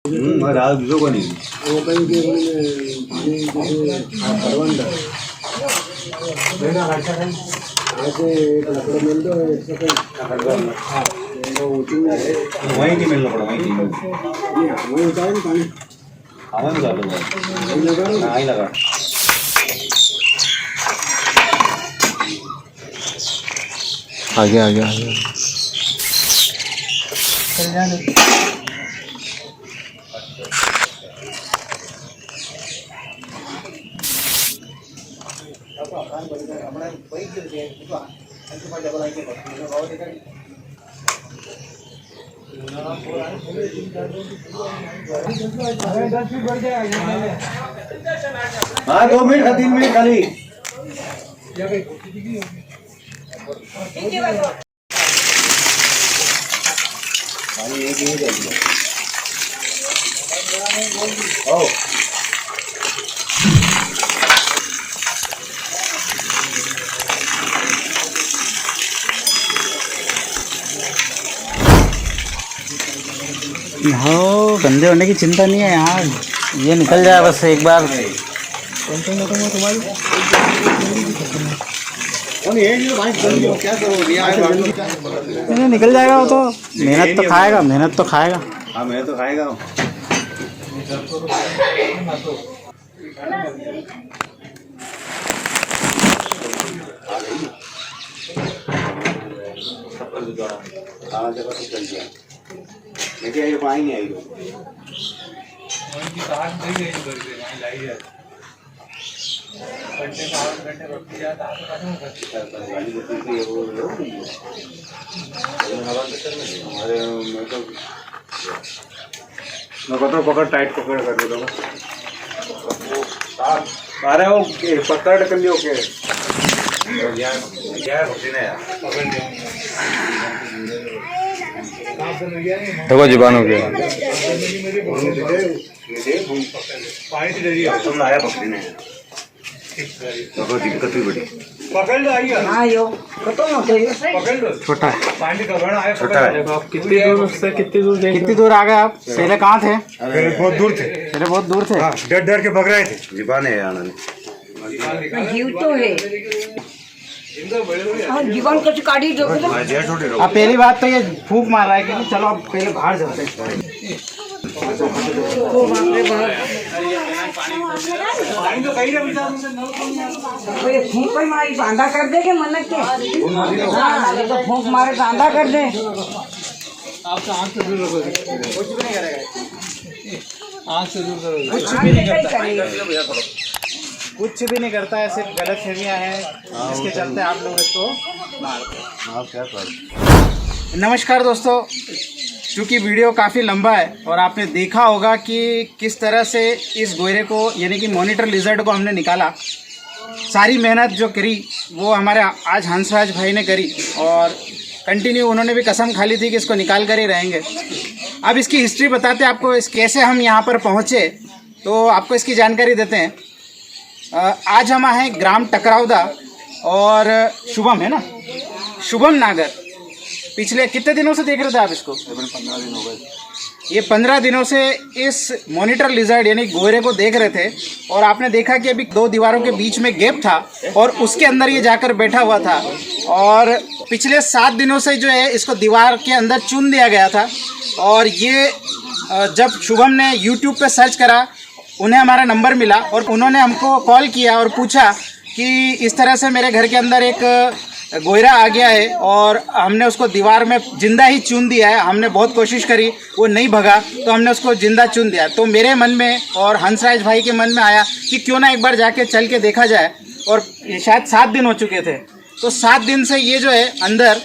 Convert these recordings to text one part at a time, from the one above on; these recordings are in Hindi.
रात दूसरों को नहीं वो कहीं के परवंडा ऐसे एक लकड़ मिल दो वहीं की मिलना पड़ा वहीं वही उतार पानी हवा में डालो लगा ही लगा आगे आगे आगे चल जाने हाँ 2 मिनट 3 मिनट खाली हाँ गंदे होने की चिंता नहीं है यार, ये निकल जाए बस एक बार। नहीं निकल जाएगा वो तो, मेहनत तो खाएगा, मेहनत तो खाएगा। हाँ मैं तो खाएगा चल गया लेकिन ये पानी नहीं आई पकड़ टाइट पकड़ कर दो अरे वो पत्थर ढकन दियो के देखो जीवाणु के आया पकड़ी ने तो दिक्कत हुई बड़ी पकड़ लो आइए हाँ यो खत्म हो गई पकड़ लो छोटा है, पानी का बड़ा आया छोटा है आप कितनी दूर से कितनी दूर आ गए आप? पहले कहाँ थे? पहले बहुत दूर थे पहले बहुत दूर थे। हाँ डर डर के भग रहे थे जीवान है आना जीव तो है हाँ जीवन कुछ काटी जो अब पहली बात तो ये फूंक मार रहा है कि चलो अब पहले बाहर चलते हैं। ये फूंक पर मारी बांधा कर दे के मन के हाँ ये तो फूंक मारे बांधा कर दे। आपका आँख से दूर रखो कुछ भी नहीं करेगा आँख से दूर करो कुछ भी नहीं करेगा कुछ भी नहीं करता है, सिर्फ गलत फहमियाँ हैं जिसके चलते आप लोग इसको मारते हैं। नमस्कार दोस्तों, चूँकि वीडियो काफ़ी लंबा है और आपने देखा होगा कि किस तरह से इस गोयरे को यानी कि मॉनिटर लिजर्ड को हमने निकाला। सारी मेहनत जो करी वो हमारे आज हंसराज भाई ने करी और कंटिन्यू उन्होंने भी कसम खा ली थी कि इसको निकाल कर ही रहेंगे। अब इसकी हिस्ट्री बताते आपको, इस कैसे हम यहाँ पर पहुँचे, तो आपको इसकी जानकारी देते हैं। आज हम हैं ग्राम टकरावदा और शुभम है ना, शुभम नागर। पिछले कितने दिनों से देख रहे थे आप इसको? 15 दिन हो गए। ये 15 दिनों से इस मॉनिटर लिजर्ड यानी गोयरे को देख रहे थे और आपने देखा कि अभी 2 दीवारों के बीच में गैप था और उसके अंदर ये जाकर बैठा हुआ था। और पिछले 7 दिनों से जो है इसको दीवार के अंदर चुन दिया गया था। और ये जब शुभम ने YouTube पे सर्च करा, उन्हें हमारा नंबर मिला और उन्होंने हमको कॉल किया और पूछा कि इस तरह से मेरे घर के अंदर एक गोयरा आ गया है और हमने उसको दीवार में जिंदा ही चुन दिया है। हमने बहुत कोशिश करी, वो नहीं भगा, तो हमने उसको जिंदा चुन दिया। तो मेरे मन में और हंसराज भाई के मन में आया कि क्यों ना एक बार जाके चल के देखा जाए। और शायद 7 दिन हो चुके थे, तो 7 दिन से ये जो है अंदर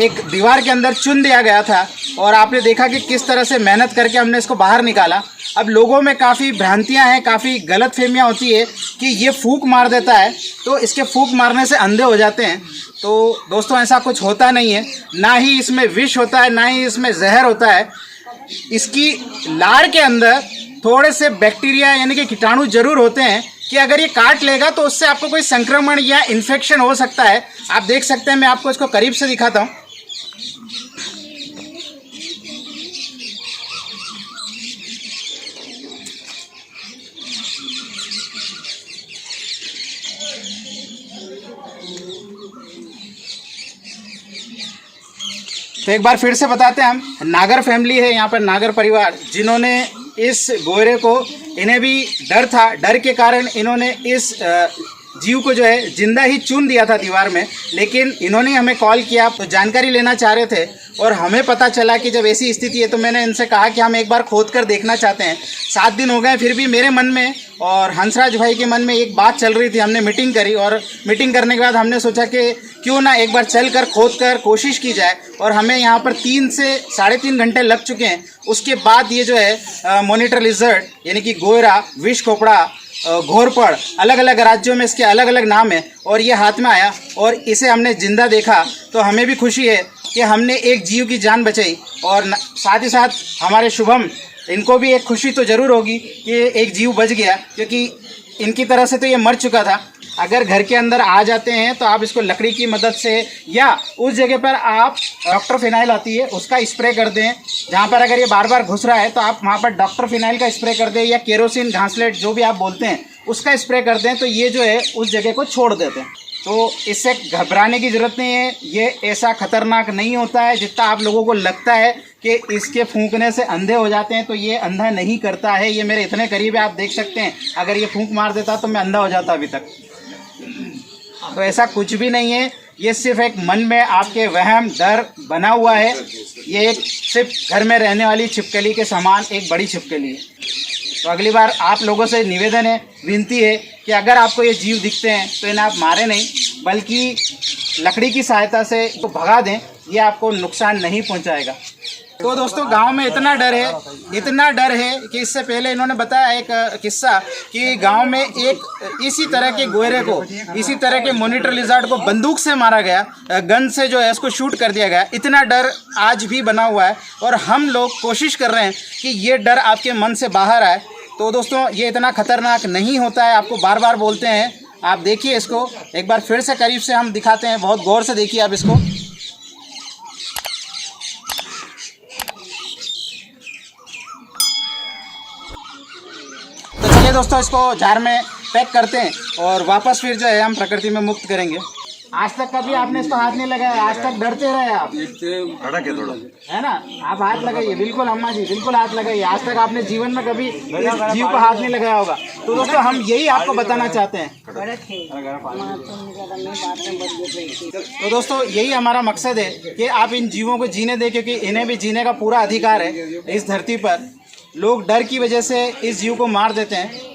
एक दीवार के अंदर चुन दिया गया था और आपने देखा कि किस तरह से मेहनत करके हमने इसको बाहर निकाला। अब लोगों में काफ़ी भ्रांतियां हैं, काफ़ी गलतफहमियां होती है कि ये फूंक मार देता है तो इसके फूंक मारने से अंधे हो जाते हैं। तो दोस्तों ऐसा कुछ होता नहीं है, ना ही इसमें विष होता है, ना ही इसमें जहर होता है। इसकी लार के अंदर थोड़े से बैक्टीरिया यानी कि कीटाणु जरूर होते हैं कि अगर ये काट लेगा तो उससे आपको कोई संक्रमण या इन्फेक्शन हो सकता है। आप देख सकते हैं, मैं आपको इसको करीब से दिखाता हूँ। तो एक बार फिर से बताते हैं, हम नागर फैमिली है यहाँ पर, नागर परिवार, जिन्होंने इस गोयरे को, इन्हें भी डर था, डर के कारण इन्होंने इस जीव को जो है जिंदा ही चुन दिया था दीवार में। लेकिन इन्होंने हमें कॉल किया तो जानकारी लेना चाह रहे थे और हमें पता चला कि जब ऐसी स्थिति है तो मैंने इनसे कहा कि हम एक बार खोद कर देखना चाहते हैं। 7 दिन हो गए, फिर भी मेरे मन में और हंसराज भाई के मन में एक बात चल रही थी। हमने मीटिंग करी और मीटिंग करने के बाद हमने सोचा कि क्यों ना एक बार चल कर खोद कर कोशिश की जाए। और हमें यहाँ पर 3 से 3.5 घंटे लग चुके हैं। उसके बाद ये जो है मॉनिटर लिजर्ड यानी कि गोयरा, विष खोपड़ा, घोरपड़, अलग अलग राज्यों में इसके अलग अलग नाम है, और ये हाथ में आया और इसे हमने जिंदा देखा। तो हमें भी खुशी है कि हमने एक जीव की जान बचाई, और साथ ही साथ हमारे शुभम, इनको भी एक खुशी तो ज़रूर होगी कि एक जीव बच गया, क्योंकि इनकी तरह से तो ये मर चुका था। अगर घर के अंदर आ जाते हैं तो आप इसको लकड़ी की मदद से या उस जगह पर आप डॉक्टर फिनाइल आती है उसका स्प्रे कर दें। जहाँ पर अगर ये बार बार घुस रहा है तो आप वहाँ पर डॉक्टर फिनाइल का स्प्रे कर दें, या केरोसिन, घासलेट, जो भी आप बोलते हैं उसका स्प्रे कर दें, तो ये जो है उस जगह को छोड़ देते हैं। तो इससे घबराने की ज़रूरत नहीं है। ये ऐसा खतरनाक नहीं होता है जितना आप लोगों को लगता है कि इसके फूंकने से अंधे हो जाते हैं। तो ये अंधा नहीं करता है। ये मेरे इतने करीब है, आप देख सकते हैं। अगर ये फूंक मार देता तो मैं अंधा हो जाता अभी तक। तो ऐसा कुछ भी नहीं है। ये सिर्फ एक मन में आपके वहम, डर बना हुआ है। ये एक सिर्फ घर में रहने वाली छिपकली के समान एक बड़ी छिपकली है। तो अगली बार आप लोगों से निवेदन है, विनती है कि अगर आपको ये जीव दिखते हैं तो इन्हें आप मारें नहीं, बल्कि लकड़ी की सहायता से इसको भगा दें। ये आपको नुकसान नहीं पहुंचाएगा। तो दोस्तों, गांव में इतना डर है कि इससे पहले इन्होंने बताया एक किस्सा कि गांव में एक इसी तरह के गोयरे को, इसी तरह के मॉनिटर लिजर्ड को बंदूक से मारा गया, गन से जो है इसको शूट कर दिया गया। इतना डर आज भी बना हुआ है और हम लोग कोशिश कर रहे हैं कि ये डर आपके मन से बाहर आए। तो दोस्तों, ये इतना खतरनाक नहीं होता है, आपको बार बार बोलते हैं। आप देखिए इसको एक बार फिर से करीब से हम दिखाते हैं, बहुत गौर से देखिए आप इसको। तो चलिए दोस्तों, इसको जार में पैक करते हैं और वापस फिर जो है हम प्रकृति में मुक्त करेंगे। आज तक कभी आपने इसको हाथ नहीं लगाया, आज तक डरते रहे आप, थोड़ा है ना? आप हाथ लगाइए, बिल्कुल अम्मा जी, बिल्कुल हाथ लगाइए। आज तक आपने जीवन में कभी जीव को हाथ नहीं लगाया होगा। तो दोस्तों, हम यही आपको बताना चाहते हैं। तो दोस्तों, यही हमारा मकसद है कि आप इन जीवों को जीने दें, क्योंकि इन्हें भी जीने का पूरा अधिकार है इस धरती पर। लोग डर की वजह से इस जीव को मार देते हैं।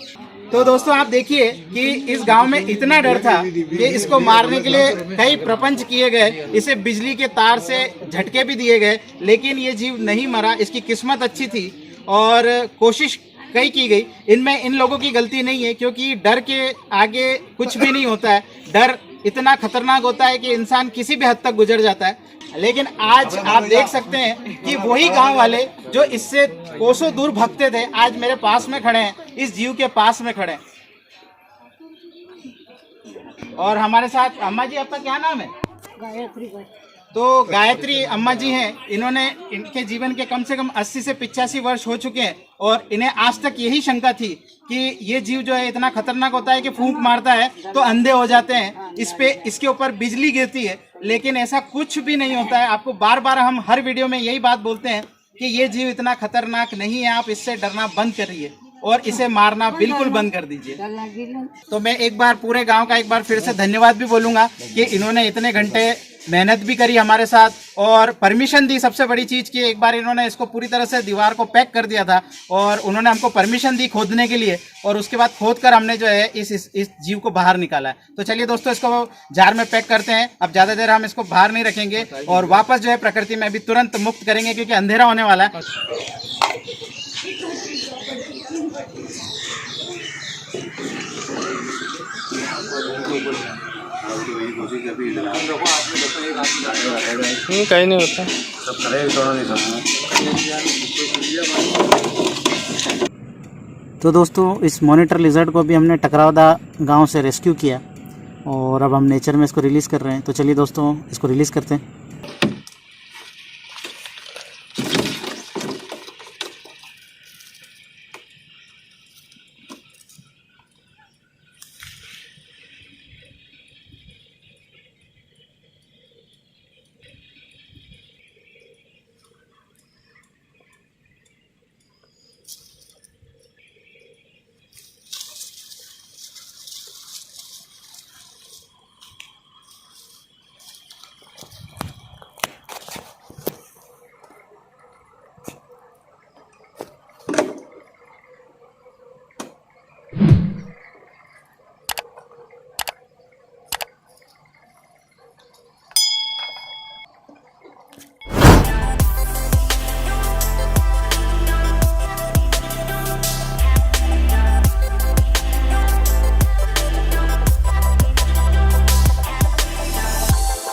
तो दोस्तों, आप देखिए कि इस गांव में इतना डर था कि इसको मारने के लिए कई प्रपंच किए गए, इसे बिजली के तार से झटके भी दिए गए, लेकिन ये जीव नहीं मरा। इसकी किस्मत अच्छी थी और कोशिश कई की गई। इनमें इन लोगों की गलती नहीं है, क्योंकि डर के आगे कुछ भी नहीं होता है। डर इतना खतरनाक होता है कि इंसान किसी भी हद तक गुजर जाता है। लेकिन आज आप देख सकते हैं कि वही गांव वाले जो इससे कोसों दूर भागते थे, आज मेरे पास में खड़े हैं, इस जीव के पास में खड़े हैं। और हमारे साथ अम्मा जी, आपका क्या नाम है? गायत्री। तो गायत्री अम्मा जी हैं। इनके जीवन के कम से कम 80 से 85 वर्ष हो चुके हैं और इन्हें आज तक यही शंका थी कि ये जीव जो है इतना खतरनाक होता है कि फूंक मारता है तो अंधे हो जाते हैं, इसके ऊपर बिजली गिरती है। लेकिन ऐसा कुछ भी नहीं होता है। आपको बार बार हम हर वीडियो में यही बात बोलते हैं कि ये जीव इतना खतरनाक नहीं है। आप इससे डरना बंद करिए और इसे मारना बिल्कुल बंद कर दीजिए। तो मैं एक बार पूरे गांव का एक बार फिर से धन्यवाद भी बोलूंगा कि इन्होंने इतने घंटे मेहनत भी करी हमारे साथ और परमिशन दी। सबसे बड़ी चीज़ की, एक बार इन्होंने इसको पूरी तरह से दीवार को पैक कर दिया था और उन्होंने हमको परमिशन दी खोदने के लिए, और उसके बाद खोद कर हमने जो है इस जीव को बाहर निकाला है। तो चलिए दोस्तों, इसको जार में पैक करते हैं। अब ज़्यादा देर हम इसको बाहर नहीं रखेंगे और वापस जो है प्रकृति में अभी तुरंत मुक्त करेंगे, क्योंकि अंधेरा होने वाला है। कहीं नहीं होता। तो दोस्तों, इस मॉनिटर लिजर्ड को भी हमने टकरावदा गांव से रेस्क्यू किया और अब हम नेचर में इसको रिलीज़ कर रहे हैं। तो चलिए दोस्तों, इसको रिलीज़ करते हैं।